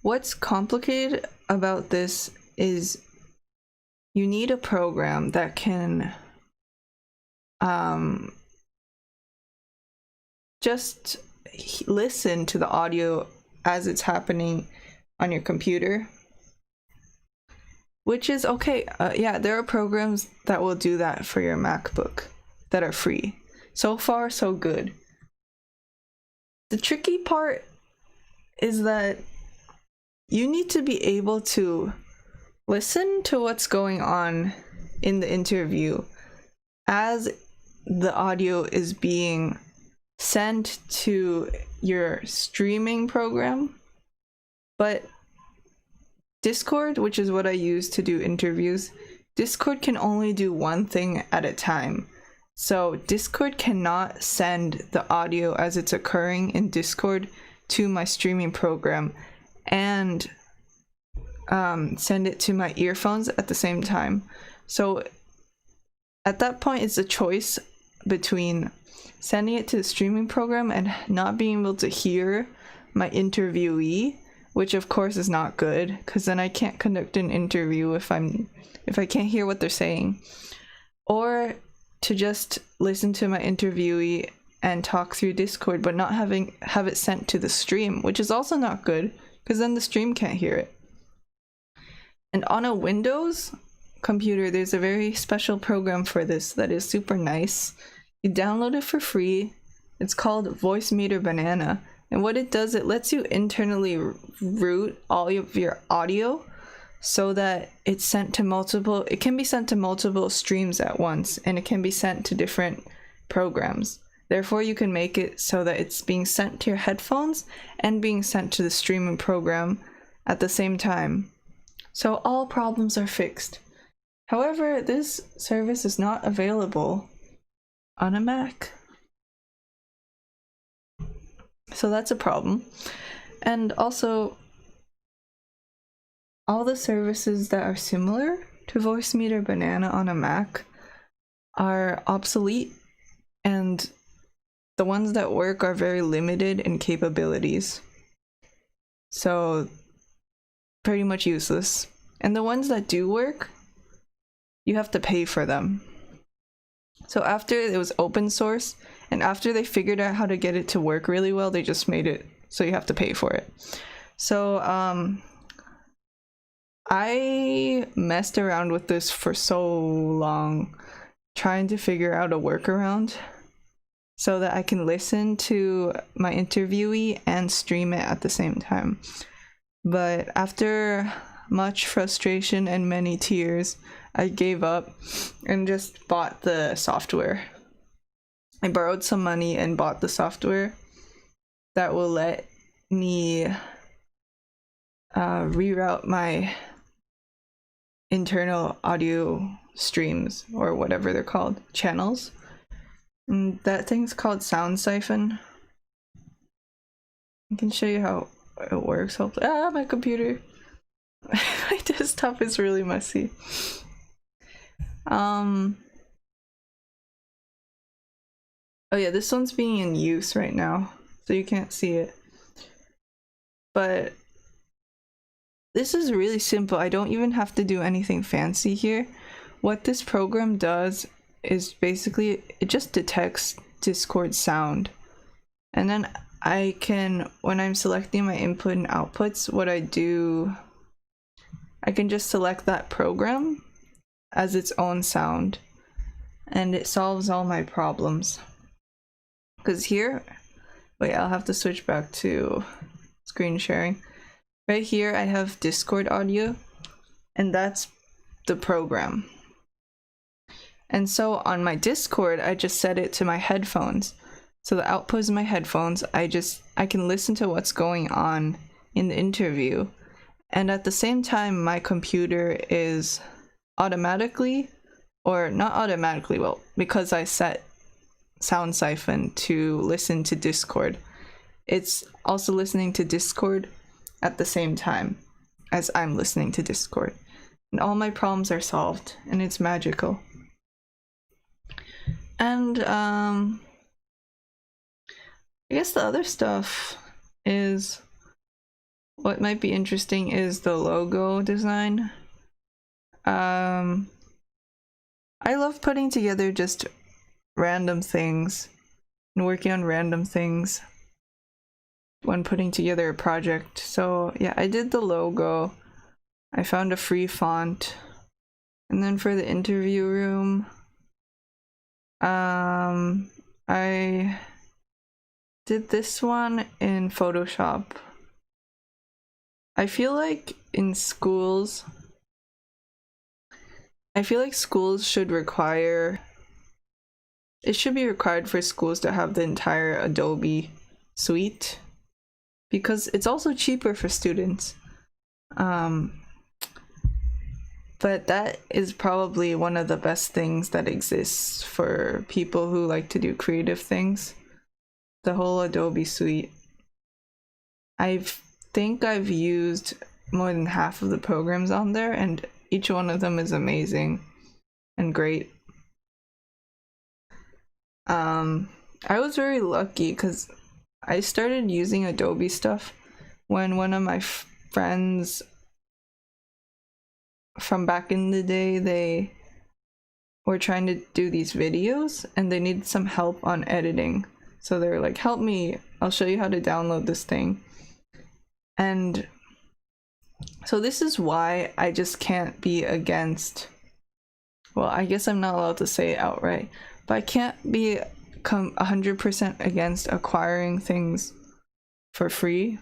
what's complicated about this is you need a program that can just listen to the audio as it's happening on your computer, which is okay. Yeah, there are programs that will do that for your MacBook that are free. So far, so good. The tricky part is that you need to be able to listen to what's going on in the interview as the audio is being sent to your streaming program. But Discord, which is what I use to do interviews, Discord can only do one thing at a time. So Discord cannot send the audio as it's occurring in Discord to my streaming program and send it to my earphones at the same time. So at that point, it's a choice between sending it to the streaming program and not being able to hear my interviewee, which of course is not good, because then I can't conduct an interview if I can't hear what they're saying, or to just listen to my interviewee and talk through Discord, but not have it sent to the stream, which is also not good, because then the stream can't hear it. And on a Windows computer, there's a very special program for this that is super nice. You download it for free. It's called Voicemeeter Banana. And what it does, it lets you internally route all of your audio so that it can be sent to multiple streams at once, and it can be sent to different programs. Therefore, you can make it so that it's being sent to your headphones and being sent to the streaming program at the same time. So all problems are fixed. However, this service is not available on a Mac. So that's a problem. And also, all the services that are similar to Voicemeeter Banana on a Mac are obsolete, and the ones that work are very limited in capabilities. So pretty much useless. And the ones that do work, you have to pay for them. So after it was open source, and after they figured out how to get it to work really well, they just made it so you have to pay for it. So I messed around with this for so long, trying to figure out a workaround so that I can listen to my interviewee and stream it at the same time. But after much frustration and many tears, I gave up and just bought the software. I borrowed some money and bought the software that will let me reroute my internal audio streams, or whatever they're called, channels. And that thing's called Sound Siphon. I can show you how it works. Hopefully, my computer. My desktop is really messy. Oh yeah, this one's being in use right now, so you can't see it. But this is really simple. I don't even have to do anything fancy here. What this program does is basically it just detects Discord sound. And then I can, when I'm selecting my input and outputs, what I do, I can just select that program as its own sound, and it solves all my problems. Because here, wait, I'll have to switch back to screen sharing. Right here, I have Discord audio, and that's the program. And so on my Discord, I just set it to my headphones. So the output is my headphones. I can listen to what's going on in the interview. And at the same time, my computer is automatically, or not automatically, well, because I set Sound Siphon to listen to Discord, it's also listening to Discord at the same time as I'm listening to Discord. And all my problems are solved, and it's magical. And I guess the other stuff is, what might be interesting is the logo design. I love putting together just random things and working on random things when putting together a project. So yeah, I did the logo. I found a free font. And then for the interview room, I did this one in Photoshop. I feel like schools should require, it should be required for schools to have the entire Adobe suite, because it's also cheaper for students. But that is probably one of the best things that exists for people who like to do creative things. The whole Adobe suite. I think I've used more than half of the programs on there, and each one of them is amazing and great. I was very lucky because I started using Adobe stuff when one of my friends from back in the day, they were trying to do these videos and they needed some help on editing. So they were like, help me, I'll show you how to download this thing. And so this is why I just can't be against, well, I guess I'm not allowed to say it outright, but I can't be 100% against acquiring things for free.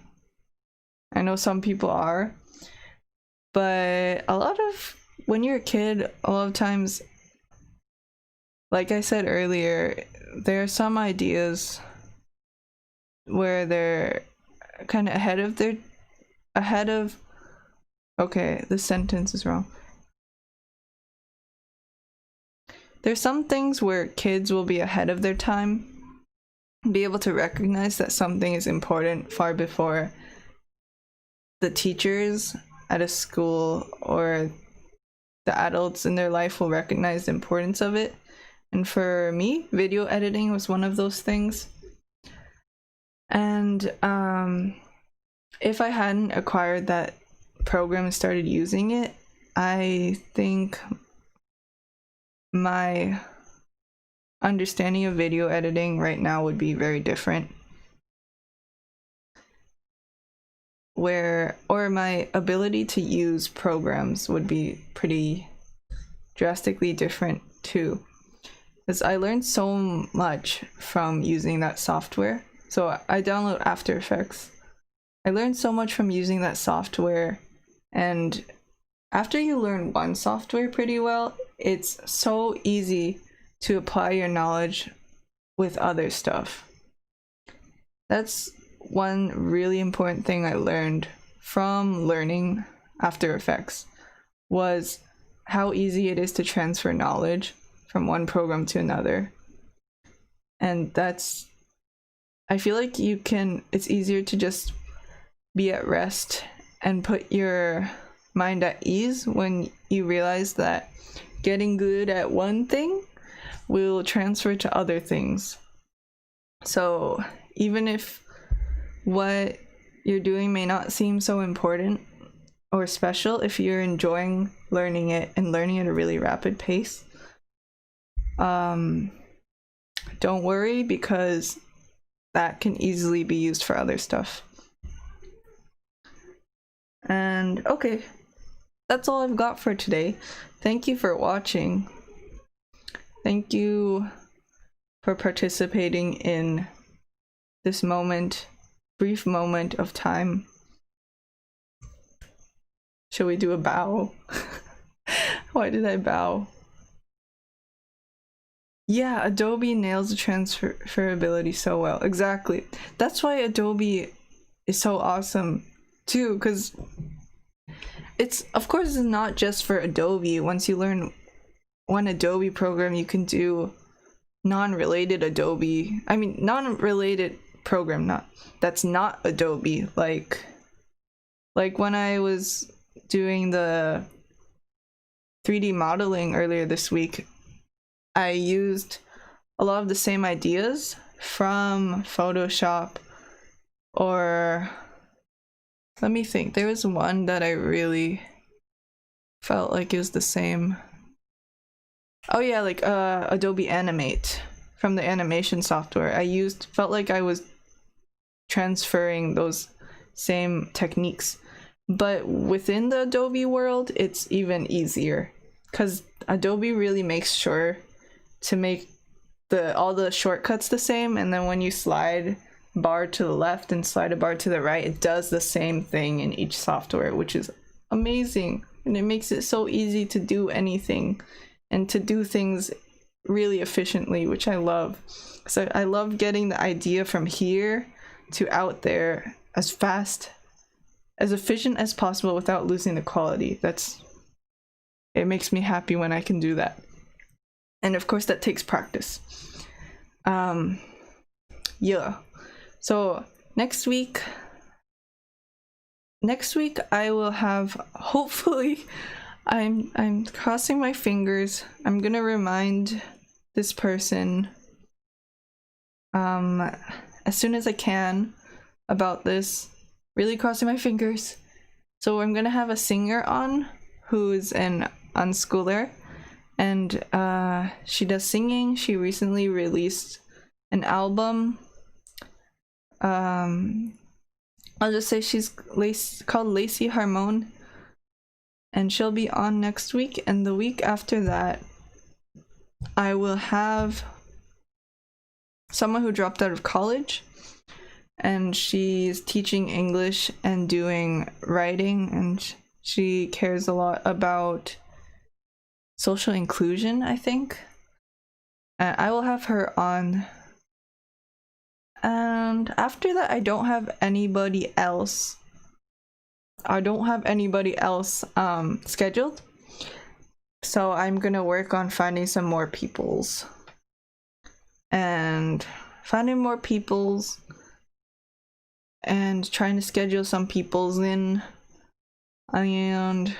I know some people are, but when you're a kid, a lot of times, like I said earlier, there are some ideas where they're kind of okay, this sentence is wrong. There's some things where kids will be ahead of their time, be able to recognize that something is important far before the teachers at a school or the adults in their life will recognize the importance of it. And for me, video editing was one of those things. And if I hadn't acquired that program and started using it, I think my understanding of video editing right now would be very different. Or my ability to use programs would be pretty drastically different too. Because I learned so much from using that software. So I download After Effects. I learned so much from using that software, and after you learn one software pretty well, it's so easy to apply your knowledge with other stuff. That's one really important thing I learned from learning After Effects, was how easy it is to transfer knowledge from one program to another. And I feel like it's easier to just be at rest and put your mind at ease when you realize that getting good at one thing will transfer to other things. So even if what you're doing may not seem so important or special, if you're enjoying learning it and learning at a really rapid pace, don't worry, because that can easily be used for other stuff. And okay, that's all I've got for today. Thank you for watching. Thank you for participating in this brief moment of time. Shall we do a bow? Why did I bow? Yeah, Adobe nails the transferability so well. Exactly. That's why Adobe is so awesome too, because it's, of course, it's not just for Adobe. Once you learn one Adobe program, you can do non-related program that's not Adobe, like when I was doing the 3D modeling earlier this week, I used a lot of the same ideas from Photoshop, or let me think, there was one that I really felt like it was the same. Oh yeah, like Adobe Animate from the animation software. Felt like I was transferring those same techniques, but within the Adobe world, it's even easier because Adobe really makes sure to make all the shortcuts the same, and then when you slide bar to the left and slide a bar to the right, it does the same thing in each software, which is amazing, and it makes it so easy to do anything and to do things really efficiently, which I love. So I love getting the idea from here to out there as fast, as efficient as possible without losing the quality. It makes me happy when I can do that. And of course that takes practice. Yeah. So next week I will have, hopefully, I'm crossing my fingers, I'm gonna remind this person as soon as I can about this, really crossing my fingers. So I'm gonna have a singer on who's an unschooler, and she does singing. She recently released an album. I'll just say she's called Lacey Harmon, and she'll be on next week. And the week after that, I will have someone who dropped out of college, and she's teaching English and doing writing, and she cares a lot about social inclusion, I think. I will have her on. And after that, I don't have anybody else scheduled. So I'm gonna work on finding some more peoples. And trying to schedule some peoples in. And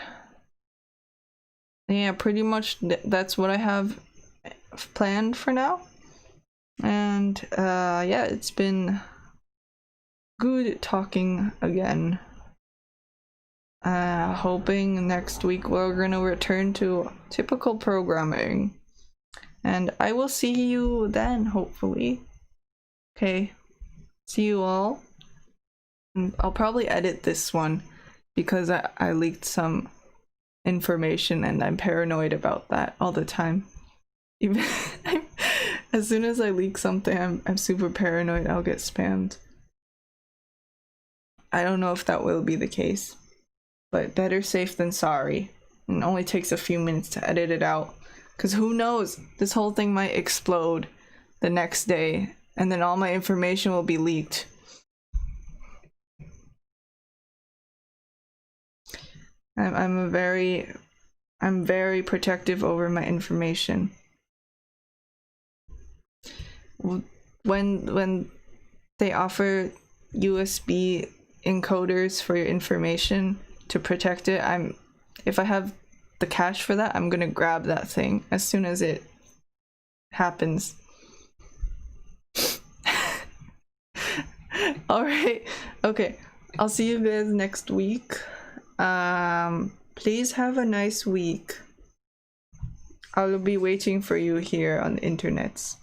yeah, pretty much that's what I have planned for now. And yeah, it's been good talking again. Hoping next week we're gonna return to typical programming, and I will see you then, hopefully. Okay, see you all. And I'll probably edit this one because I leaked some information and I'm paranoid about that all the time. Even as soon as I leak something, I'm super paranoid I'll get spammed. I don't know if that will be the case, but better safe than sorry. And it only takes a few minutes to edit it out, because who knows, this whole thing might explode the next day and then all my information will be leaked. I'm very protective over my information. When they offer USB encoders for your information to protect it, if I have the cash for that, I'm gonna grab that thing as soon as it happens. All right. Okay. I'll see you guys next week. Please have a nice week. I'll be waiting for you here on the internets.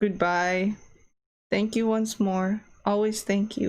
Goodbye. Thank you once more. Always thank you.